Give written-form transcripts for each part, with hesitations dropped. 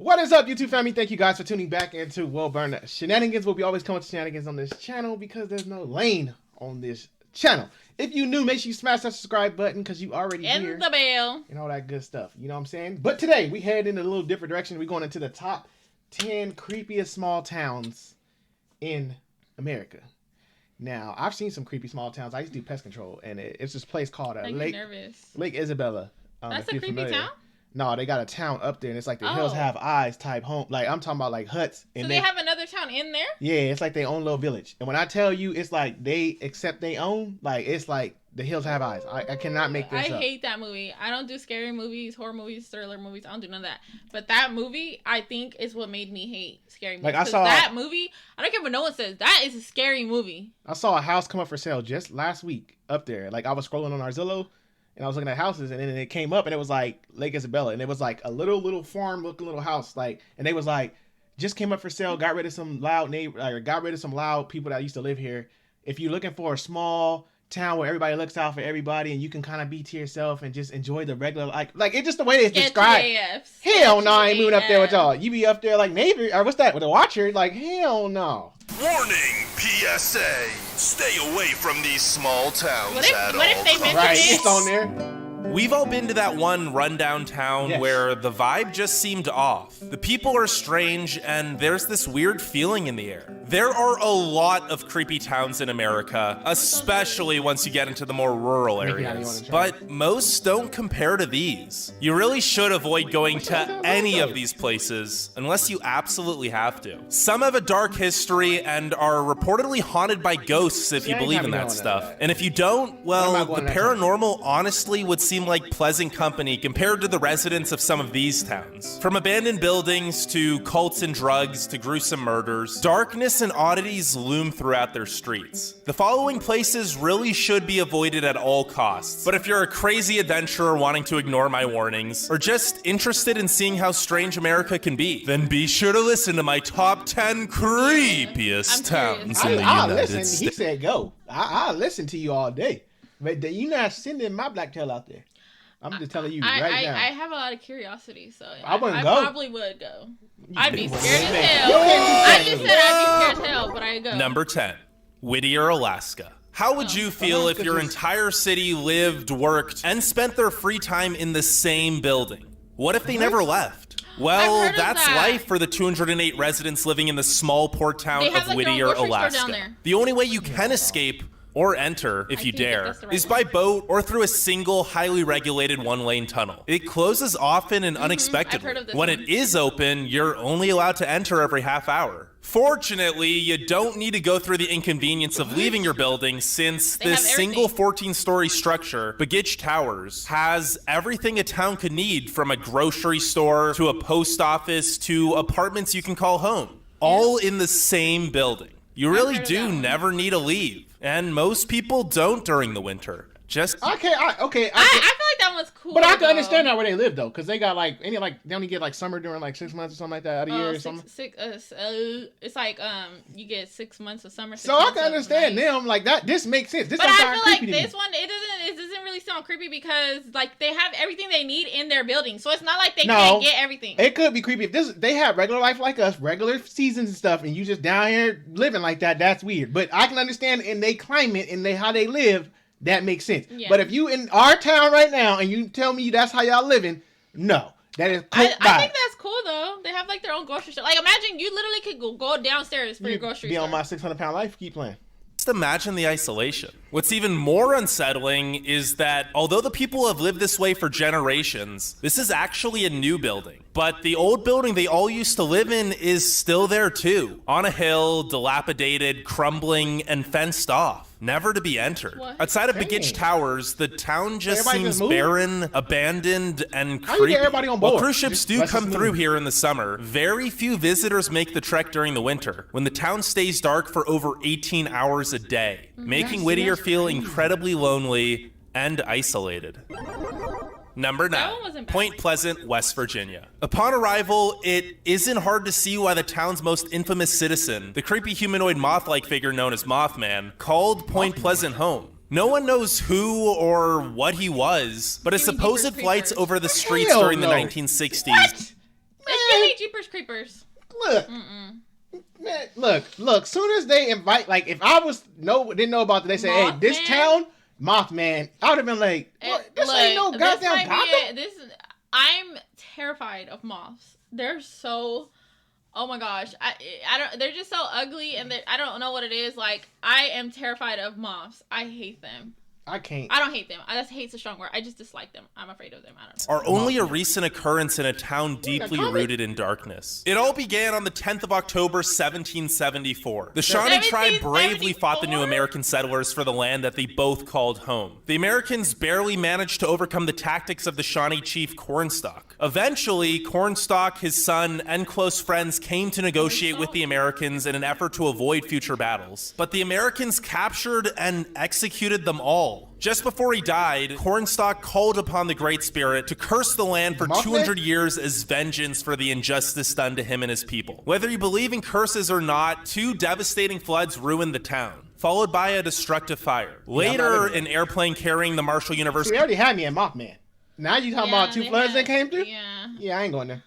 What is up, YouTube family? Thank you guys for tuning back into Auburn Shenanigans. We'll be always coming to shenanigans on this channel because there's no lane on this channel. If you new, make sure you smash that subscribe button because you already here. And the bell. And all that good stuff. You know what I'm saying? But today, we head in a little different direction. We're going into the top 10 creepiest small towns in America. Now, I've seen some creepy small towns. I used to do pest control, and it's this place called Lake Isabella. That's a creepy town? No, they got a town up there, and it's like the hills have eyes type home. Like, I'm talking about like huts. And so they have another town in there? Yeah, it's like their own little village. And when I tell you, it's like they accept their own. Like, it's like the hills have eyes. I cannot make this up. I hate that movie. I don't do scary movies, horror movies, thriller movies. I don't do none of that. But that movie, I think, is what made me hate scary movies. Like, I saw that movie. I don't care what no one says. That is a scary movie. I saw a house come up for sale just last week up there. Like, I was scrolling on our Zillow. And I was looking at houses, and then it came up, and it was like Lake Isabella, and it was like a little farm looking little house, like, and they was like, just came up for sale, got rid of some loud people that used to live here. If you're looking for a small town where everybody looks out for everybody, and you can kind of be to yourself and just enjoy the regular, like it's just the way it's described. Hell no, I ain't moving up there with y'all. You be up there like neighbor, or what's that, with a watcher? Like, hell no. Warning, PSA. Stay away from these small towns what if they mention right, it's on there. We've all been to that one rundown town where the vibe just seemed off. The people are strange, and there's this weird feeling in the air. There are a lot of creepy towns in America, especially once you get into the more rural areas. But most don't compare to these. You really should avoid going to any of these places unless you absolutely have to. Some have a dark history and are reportedly haunted by ghosts if you believe in that stuff. And if you don't, well, the paranormal honestly would seem like pleasant company compared to the residents of some of these towns. From abandoned buildings to cults and drugs to gruesome murders, darkness and oddities loom throughout their streets. The following places really should be avoided at all costs, but if you're a crazy adventurer wanting to ignore my warnings, or just interested in seeing how strange America can be, then be sure to listen to my top 10 creepiest towns in the United States. He said go. I'll listen to you all day. But you're not sending my black tail out there. I'm just telling you right now. I have a lot of curiosity, so I probably would go. I'd be scared as hell. I just said I'd be scared as hell, but I'd go. Number 10, Whittier, Alaska. How would you feel if your entire city lived, worked, and spent their free time in the same building? What if they never left? Well, that's life for the 208 residents living in the small port town of Whittier, Alaska. The only way you can escape or enter, if you dare, is by boat or through a single, highly regulated one-lane tunnel. It closes often and unexpectedly. When it is open, you're only allowed to enter every half hour. Fortunately, you don't need to go through the inconvenience of leaving your building since this single 14-story structure, Brodhead Towers, has everything a town could need, from a grocery store to a post office to apartments you can call home, all in the same building. You really do never need to leave. And most people don't during the winter. Just I feel like that one's cool. But I can understand that where they live though, because they got they only get like summer during like 6 months or something like that out of year or something. It's like you get 6 months of summer. So I can understand them like that. This makes sense. But I feel like this one it doesn't really sound creepy because like they have everything they need in their building, so it's not like they can't get everything. It could be creepy if they have regular life like us, regular seasons and stuff, and you just down here living like that. That's weird. But I can understand in their climate and how they live. That makes sense. Yeah. But if you in our town right now and you tell me that's how y'all living, no. That is cool. I think that's cool though. They have like their own grocery store. Like imagine you literally could go downstairs for your grocery store. Be on my 600-pound life. Keep playing. Just imagine the isolation. What's even more unsettling is that although the people have lived this way for generations, this is actually a new building. But the old building they all used to live in is still there too. On a hill, dilapidated, crumbling, and fenced off. Never to be entered. What? Outside of Brodhead Towers, the town just seems barren, abandoned, and creepy. While cruise ships do come through here in the summer, very few visitors make the trek during the winter, when the town stays dark for over 18 hours a day, making Whittier feel incredibly lonely and isolated. Number 9, Point Pleasant, West Virginia. Upon arrival, it isn't hard to see why the town's most infamous citizen, the creepy humanoid moth-like figure known as Mothman, called Point Pleasant home. No one knows who or what he was, but his supposed flights over the streets during the 1960s It's giving Jeepers Creepers. Look. Man, look. Soon as they invite, like, if I didn't know about it, they say, hey, this town, Mothman, I would have been like, this ain't no goddamn Gotham. I'm terrified of moths. They're so, oh my gosh, they're just so ugly, and I don't know what it is. Like, I am terrified of moths. I hate them. I can't. I don't hate them. Hate's a strong word. I just dislike them. I'm afraid of them. I don't know. Are only a recent occurrence in a town deeply rooted in darkness. It all began on the 10th of October, 1774. The Shawnee tribe bravely fought the new American settlers for the land that they both called home. The Americans barely managed to overcome the tactics of the Shawnee chief Cornstalk. Eventually, Cornstalk, his son, and close friends came to negotiate with the Americans in an effort to avoid future battles. But the Americans captured and executed them all. Just before he died, Cornstalk called upon the Great Spirit to curse the land for 200 years as vengeance for the injustice done to him and his people. Whether you believe in curses or not, 2 devastating floods ruined the town, followed by a destructive fire. Later, an airplane carrying the Marshall University... They already had me in Mothman. Now you talking about 2 floods that came through? Yeah, I ain't going there.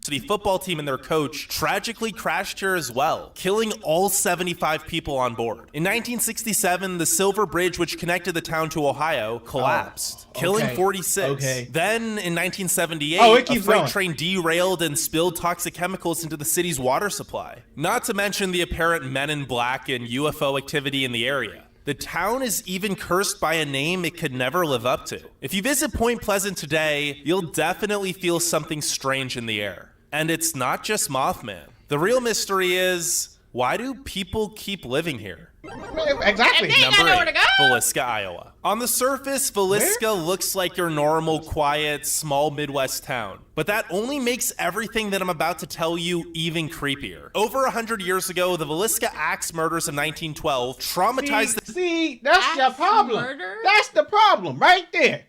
The football team and their coach tragically crashed here as well, killing all 75 people on board. In 1967, the Silver Bridge, which connected the town to Ohio, collapsed, killing 46. Then, in 1978, a freight train derailed and spilled toxic chemicals into the city's water supply. Not to mention the apparent Men in Black and UFO activity in the area. The town is even cursed by a name it could never live up to. If you visit Point Pleasant today, you'll definitely feel something strange in the air. And it's not just Mothman. The real mystery is, why do people keep living here? Exactly. Number 8, Villisca, Iowa. On the surface, Villisca looks like your normal, quiet, small Midwest town. But that only makes everything that I'm about to tell you even creepier. Over 100 years ago, the Villisca axe murders of 1912 traumatized See, that's your problem. That's the problem right there.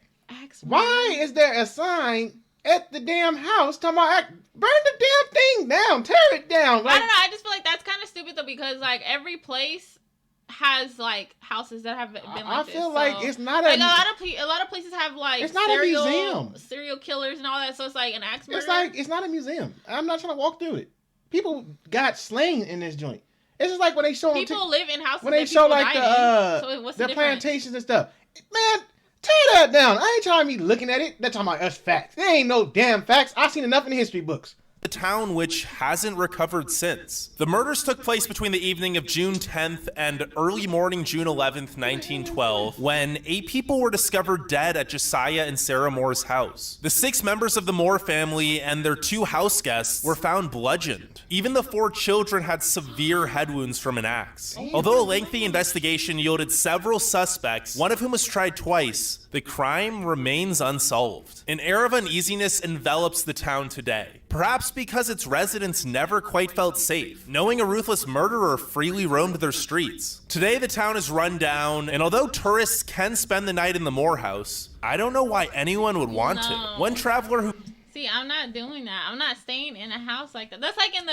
Why is there a sign at the damn house talking about burn the damn thing down, tear it down? Like, I don't know. I just feel like that's kind of stupid though, because like every place has like houses that have been like I this. feel like it's not a lot of places have like it's not a museum, serial killers and all that. So it's like an axe murder. It's not a museum. I'm not trying to walk through it. People got slain in this joint. It's just like when they show people live in houses when they show like the plantations and stuff. Man, tear that down. I ain't trying to be looking at it. They're talking about us facts. There ain't no damn facts. I've seen enough in the history books. The town, which hasn't recovered since. The murders took place between the evening of June 10th and early morning June 11th, 1912, when 8 people were discovered dead at Josiah and Sarah Moore's house. The 6 members of the Moore family and their 2 house guests were found bludgeoned. Even the 4 children had severe head wounds from an axe. Although a lengthy investigation yielded several suspects, one of whom was tried twice, the crime remains unsolved. An air of uneasiness envelops the town today. Perhaps because its residents never quite felt safe, knowing a ruthless murderer freely roamed their streets. Today, the town is run down, and although tourists can spend the night in the Moore house, I don't know why anyone would want to. One traveler who... See, I'm not doing that. I'm not staying in a house like that. That's like in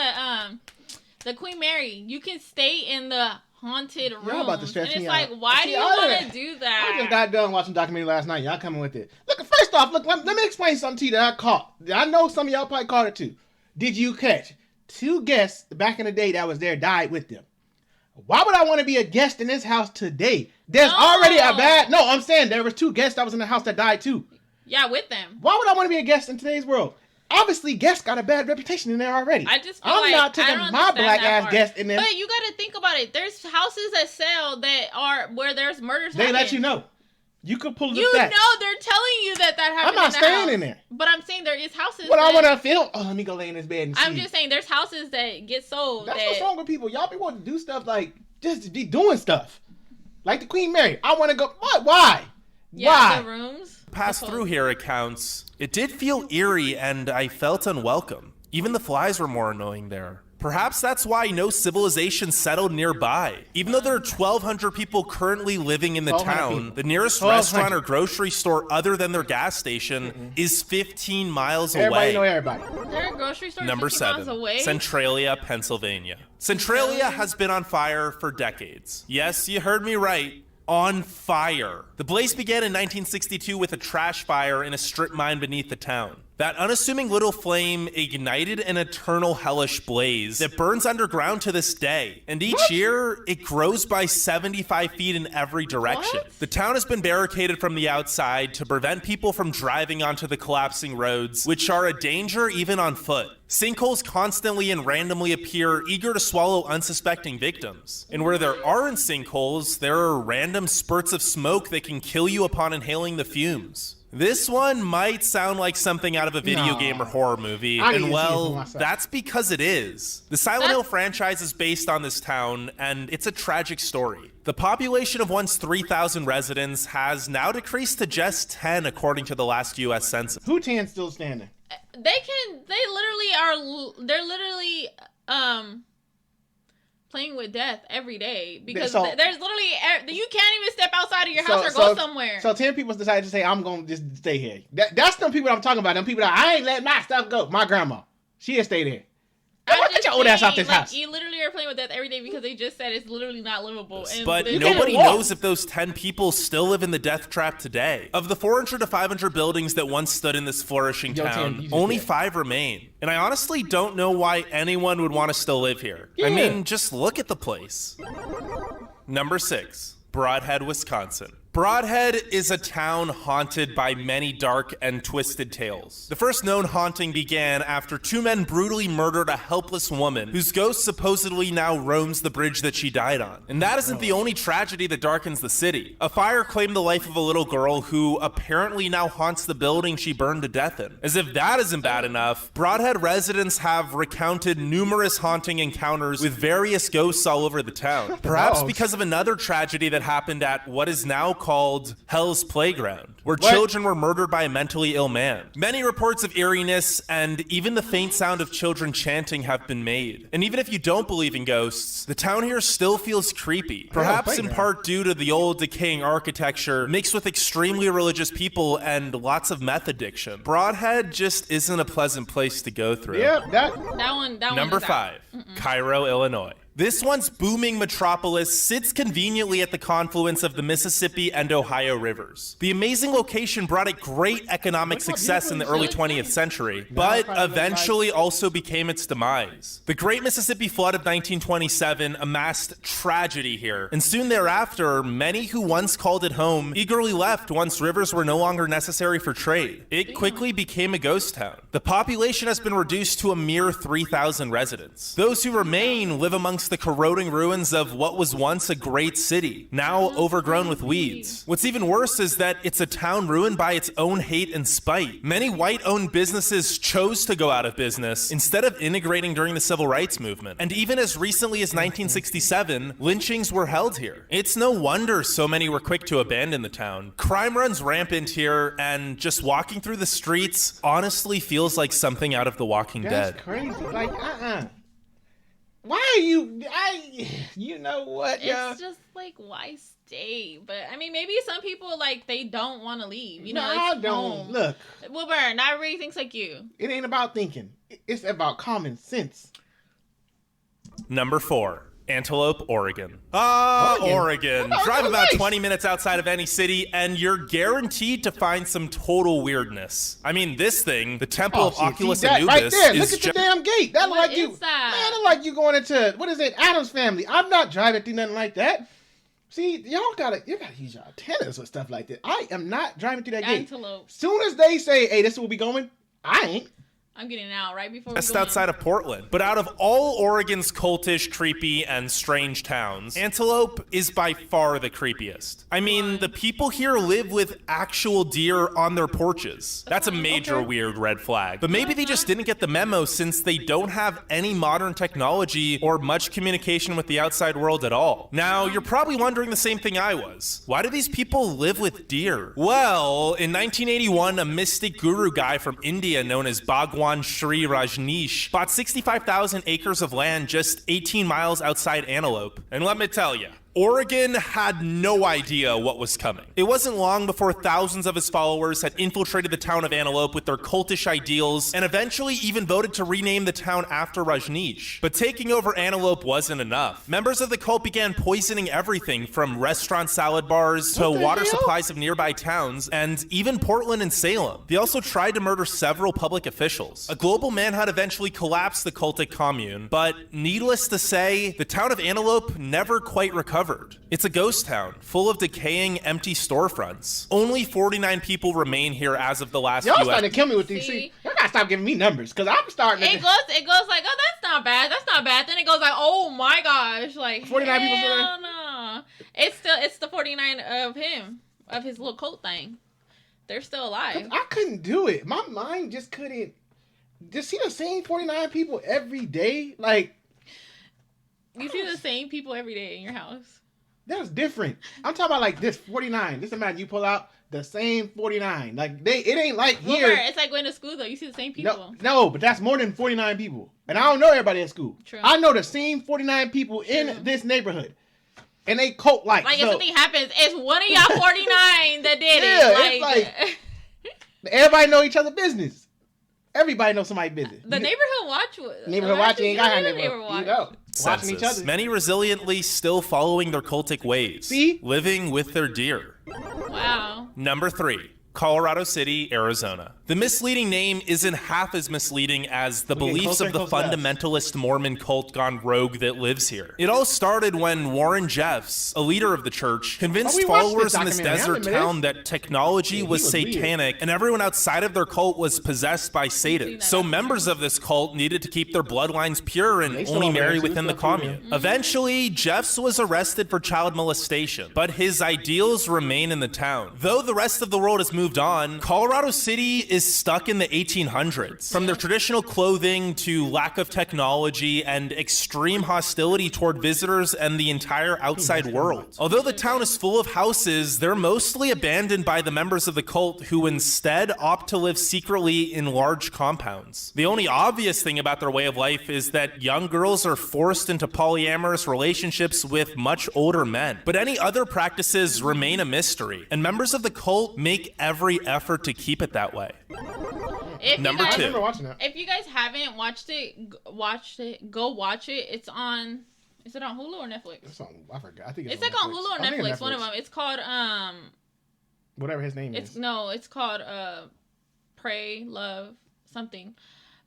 the Queen Mary. You can stay in the haunted room. Y'all about to stress and me it's out. like, why do you want to do that? I just got done watching a documentary last night. Y'all coming with it. Look, first off, let me explain something to you that I caught. I know some of y'all probably caught it too. Did you catch 2 guests back in the day that was there died with them? Why would I want to be a guest in this house today? There's already a bad... No, I'm saying there was 2 guests that was in the house that died too. Yeah, with them. Why would I want to be a guest in today's world? Obviously, guests got a bad reputation in there already. I'm not taking my black ass guest in there. But you got to think about it. There's houses that sell that are where there's murders. They let you know. You could pull the You facts. know they're telling you that happened. I'm not staying in there. But I'm saying there is houses. But I want to feel. Oh, let me go lay in this bed and see. I'm just saying there's houses that get sold. That's what's wrong with people. Y'all be wanting to do stuff like just be doing stuff, like the Queen Mary. I want to go. What? Why? Yeah, why? The rooms. Passed through here accounts. It did feel eerie and I felt unwelcome. Even the flies were more annoying there. Perhaps that's why no civilization settled nearby. Even though there are 1,200 people currently living in the town, the nearest restaurant or grocery store other than their gas station is 15 miles away. Everybody know everybody. There are grocery stores Number 7, Centralia, Pennsylvania. Centralia has been on fire for decades. Yes, you heard me right. On fire. The blaze began in 1962 with a trash fire in a strip mine beneath the town. That unassuming little flame ignited an eternal hellish blaze that burns underground to this day. And each year, it grows by 75 feet in every direction. What? The town has been barricaded from the outside to prevent people from driving onto the collapsing roads, which are a danger even on foot. Sinkholes constantly and randomly appear, eager to swallow unsuspecting victims. And where there aren't sinkholes, there are random spurts of smoke that can kill you upon inhaling the fumes. This one might sound like something out of a video game or horror movie, and well, that's because it is. The Silent Hill franchise is based on this town, and it's a tragic story. The population of once 3,000 residents has now decreased to just 10 according to the last US Census. Who 10 still standing? They're literally playing with death every day because So- there's literally you can't even step outside of your house or go somewhere. So 10 people decided to say, I'm going to just stay here. That's them people I'm talking about. Them people that I ain't letting my stuff go. My grandma. She had stayed here. Get your old ass out this house. You literally are playing with death every day because they just said it's literally not livable. And but they- nobody knows if those 10 people still live in the death trap today. Of the 400 to 500 buildings that once stood in this flourishing town, only 5 remain. And I honestly don't know why anyone would want to still live here. I mean, just look at the place. Number 6, Brodhead, Wisconsin. Brodhead is a town haunted by many dark and twisted tales. The first known haunting began after 2 men brutally murdered a helpless woman whose ghost supposedly now roams the bridge that she died on. And that isn't the only tragedy that darkens the city. A fire claimed the life of a little girl who apparently now haunts the building she burned to death in. As if that isn't bad enough, Brodhead residents have recounted numerous haunting encounters with various ghosts all over the town. Perhaps because of another tragedy that happened at what is now called Hell's Playground, where children were murdered by a mentally ill man. Many reports of eeriness and even the faint sound of children chanting have been made. And even if you don't believe in ghosts, the town here still feels creepy. Perhaps in part due to the old decaying architecture mixed with extremely religious people and lots of meth addiction. Brodhead just isn't a pleasant place to go through. that one. Number 5, Cairo, Illinois. This once booming metropolis sits conveniently at the confluence of the Mississippi and Ohio rivers. The amazing location brought it great economic success in the early 20th century, but eventually also became its demise. The Great Mississippi Flood of 1927 amassed tragedy here, and soon thereafter, many who once called it home eagerly left once rivers were no longer necessary for trade. It quickly became a ghost town. The population has been reduced to a mere 3,000 residents. Those who remain live amongst the corroding ruins of what was once a great city, now overgrown with weeds. What's even worse is that it's a town ruined by its own hate and spite. Many white-owned businesses chose to go out of business instead of integrating during the civil rights movement. And even as recently as 1967, lynchings were held here. It's no wonder so many were quick to abandon the town. Crime runs rampant here, and just walking through the streets honestly feels like something out of The Walking Dead. That's crazy. Like, Why are you? You know what? It's just like, why stay? But I mean, maybe some people like they don't want to leave. You know, I don't. home. Look, Wilbur, not everybody thinks like you. it ain't about thinking. It's about common sense. Number 4, Antelope, Oregon. Oregon. Drive about 20 minutes outside of any city, and you're guaranteed to find some total weirdness. I mean, this thing, the Temple of Oculus Anubis, right there. is Look at the damn gate. That look What like you. is that? Man, that look like you going into what is it? Adam's Family. I'm not driving through nothing like that. See, you gotta use your antennas or stuff like that. I am not driving through that gate. Antelope. Soon as they say, "Hey, this is where we going," I ain't. I'm getting out right before we just go outside of Portland. But out of all Oregon's cultish, creepy, and strange towns, Antelope is by far the creepiest. I mean, the people here live with actual deer on their porches. That's a major weird red flag. But maybe they just didn't get the memo since they don't have any modern technology or much communication with the outside world at all. Now, you're probably wondering the same thing I was. Why do these people live with deer? Well, in 1981, a mystic guru guy from India known as Bhagwan Sri Rajneesh bought 65,000 acres of land just 18 miles outside Antelope. And let me tell you, Oregon had no idea what was coming. It wasn't long before thousands of his followers had infiltrated the town of Antelope with their cultish ideals and eventually even voted to rename the town after Rajneesh. But taking over Antelope wasn't enough. Members of the cult began poisoning everything from restaurant salad bars to water supplies of nearby towns and even Portland and Salem. They also tried to murder several public officials. A global manhunt eventually collapsed the cultic commune, but needless to say, the town of Antelope never quite recovered. It's a ghost town, full of decaying, empty storefronts. Only 49 people remain here as of the last Y'all few starting to kill me with these. See, y'all gotta stop giving me numbers, because I'm starting to... It goes like, oh, that's not bad. Then it goes like, oh my gosh, like 49 people still there? hell no. It's the 49 of him, of his little cult thing. They're still alive. I couldn't do it. My mind just couldn't. Just see the same 49 people every day. Like, You see the same people every day in your house. That's different. I'm talking about like this 49. Just imagine you pull out the same 49. Like it ain't like here. It's like going to school though. You see the same people. No, but that's more than 49 people. And I don't know everybody at school. True. I know the same 49 people in this neighborhood. And they cult like. Like if something happens, it's one of y'all 49 that did it. Like, it's like everybody know each other's business. Everybody knows somebody's business. The neighborhood watch. Neighborhood watch ain't got neighborhood watch. You know, watching each other. Many resiliently still following their cultic ways. See? Living with their deer. Wow. Number 3. Colorado City, Arizona. The misleading name isn't half as misleading as the beliefs of the fundamentalist Mormon cult gone rogue that lives here. It all started when Warren Jeffs, a leader of the church, convinced followers in this desert town that technology was satanic and everyone outside of their cult was possessed by Satan. So members of this cult needed to keep their bloodlines pure and only marry within the commune. Eventually, Jeffs was arrested for child molestation, but his ideals remain in the town. Though the rest of the world has moved on, Colorado City is stuck in the 1800s. From their traditional clothing to lack of technology and extreme hostility toward visitors and the entire outside world. Although the town is full of houses, they're mostly abandoned by the members of the cult who instead opt to live secretly in large compounds. The only obvious thing about their way of life is that young girls are forced into polyamorous relationships with much older men. But any other practices remain a mystery, and members of the cult make every effort to keep it that way. Number 2. If you guys haven't watched it, go watch it. It's on. Is it on Hulu or Netflix? It's on, I forgot. I think it's like on Hulu or Netflix. One of them. It's called whatever his name is. It's called Pray, Love, something.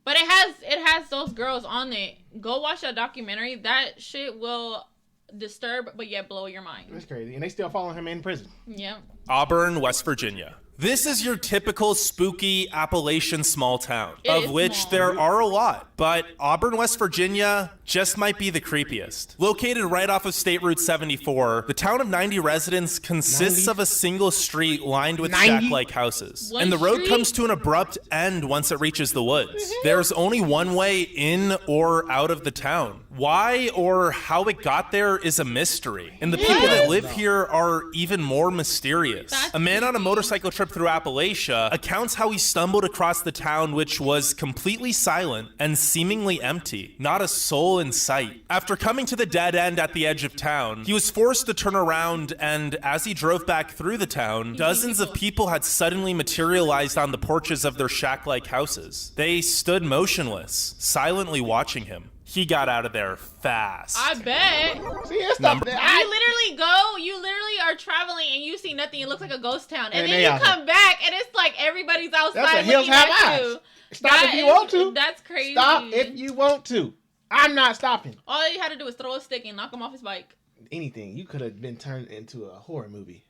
But it has those girls on it. Go watch that documentary. That shit will disturb but yet blow your mind. That's crazy. And they still following him in prison. Yeah. Auburn, West Virginia. This is your typical spooky Appalachian small town, of which there are a lot, but Auburn, West Virginia just might be the creepiest. Located right off of State Route 74, the town of 90 residents consists of a single street lined with shack-like houses. And the road comes to an abrupt end once it reaches the woods. There's only one way in or out of the town. Why or how it got there is a mystery. And the people that live here are even more mysterious. A man on a motorcycle trip through Appalachia accounts how he stumbled across the town, which was completely silent and seemingly empty. Not a soul in sight. After coming to the dead end at the edge of town, he was forced to turn around, and as he drove back through the town, dozens of people had suddenly materialized on the porches of their shack-like houses. They stood motionless, silently watching him. He got out of there fast. I bet. See, it's not that. You literally are traveling and you see nothing. It looks like a ghost town. And then you come back and it's like everybody's outside looking at you. Stop if you want to. That's crazy. Stop if you want to. I'm not stopping. All you had to do was throw a stick and knock him off his bike. Anything. You could have been turned into a horror movie.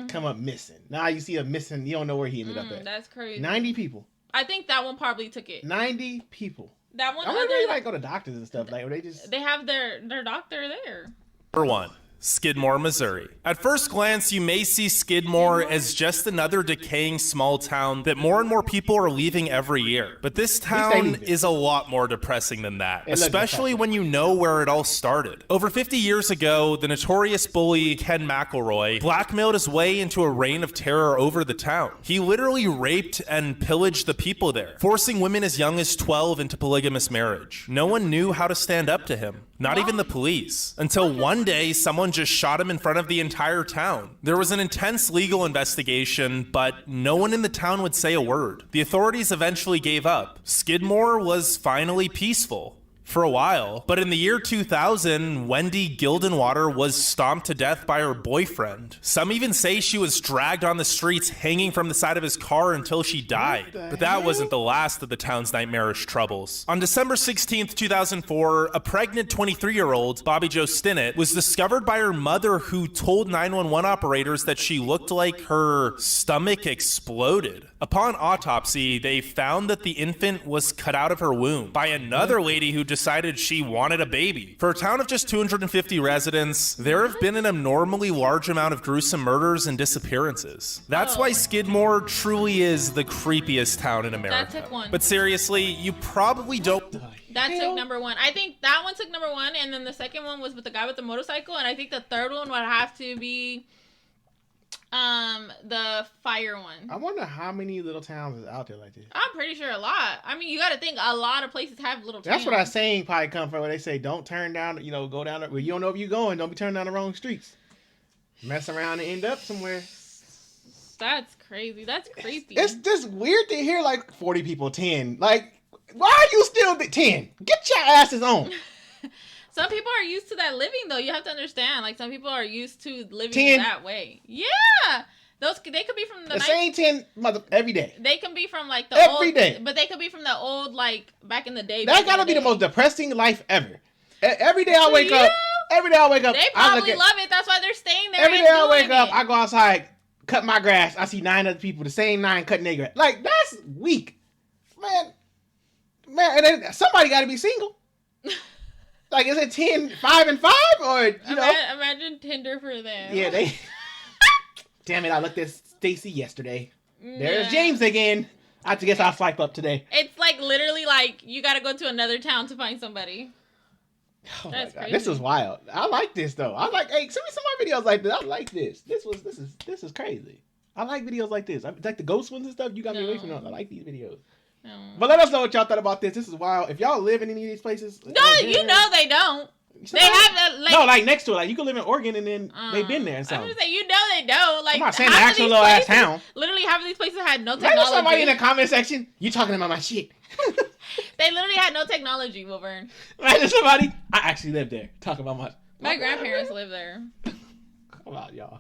Come up missing. Now you see him missing. You don't know where he ended up at. That's crazy. 90 people. I think that one probably took it. 90 people. That one. I wonder if they like go to doctors and stuff. Like, they have their doctor there. Number 1. Skidmore, Missouri. At first glance, you may see Skidmore as just another decaying small town that more and more people are leaving every year. But this town is a lot more depressing than that, especially when you know where it all started. Over 50 years ago, the notorious bully Ken McElroy blackmailed his way into a reign of terror over the town. He literally raped and pillaged the people there, forcing women as young as 12 into polygamous marriage. No one knew how to stand up to him, not even the police, until one day someone someone just shot him in front of the entire town. There was an intense legal investigation, but no one in the town would say a word. The authorities eventually gave up. Skidmore was finally peaceful. For a while. But in the year 2000, Wendy Gildenwater was stomped to death by her boyfriend. Some even say she was dragged on the streets hanging from the side of his car until she died. But that wasn't the last of the town's nightmarish troubles. On December 16th, 2004, a pregnant 23-year-old, Bobby Jo Stinnett, was discovered by her mother, who told 911 operators that she looked like her stomach exploded. Upon autopsy, they found that the infant was cut out of her womb by another lady who decided she wanted a baby. For a town of just 250 residents, there have been an abnormally large amount of gruesome murders and disappearances. That's why Skidmore truly is the creepiest town in America. That took one. But seriously, you probably don't... That took number one. I think that one took number one, and then the second one was with the guy with the motorcycle, and I think the third one would have to be the fire one. I wonder how many little towns is out there like this. I'm pretty sure a lot. I mean, you got to think a lot of places have little towns. That's what I saying probably come from, where they say don't turn down, go down, where you don't know if you're going, don't be turning down the wrong streets. Mess around and end up somewhere. That's crazy. That's creepy. It's just weird to hear like 40 people, 10. Like, why are you still 10? Get your asses on. Some people are used to that living, though. You have to understand. Like, some people are used to living 10. that way. Yeah. They could be from the same 10 every day. They can be from, like, the every day. But they could be from the old, like, back in the day. That gotta be the most depressing life ever. Every day I wake up. They probably love it. That's why they're staying there. Every day I wake up, I go outside, cut my grass. I see 9 other people, the same 9 cutting their grass. Like, that's weak. Man, and then somebody gotta be single. Like, is it 10, 5 and 5? Or, Imagine Tinder for them. Yeah, they... Damn it, I looked at Stacy yesterday. There's James again. I guess I'll swipe up today. It's like, literally, like, you gotta go to another town to find somebody. Oh That's my God. crazy. This is wild. I like this, though. Hey, send me some more videos like this. I like this. This is crazy. I like videos like this. Like the ghost ones and stuff. You got me away from those. I like these videos. No. But let us know what y'all thought about this. This is wild. If y'all live in any of these places, no, you know they don't. They have that. Like, no, like next to it. Like you can live in Oregon and then they've been there and something. I'm just saying, you know they don't. Like, I'm not saying the actual little ass town. Literally, half of these places had no technology. Imagine somebody in the comment section. You talking about my shit? They literally had no technology, Wilburn. Imagine somebody. I actually lived there. Talk about my grandparents live there. Come on, y'all.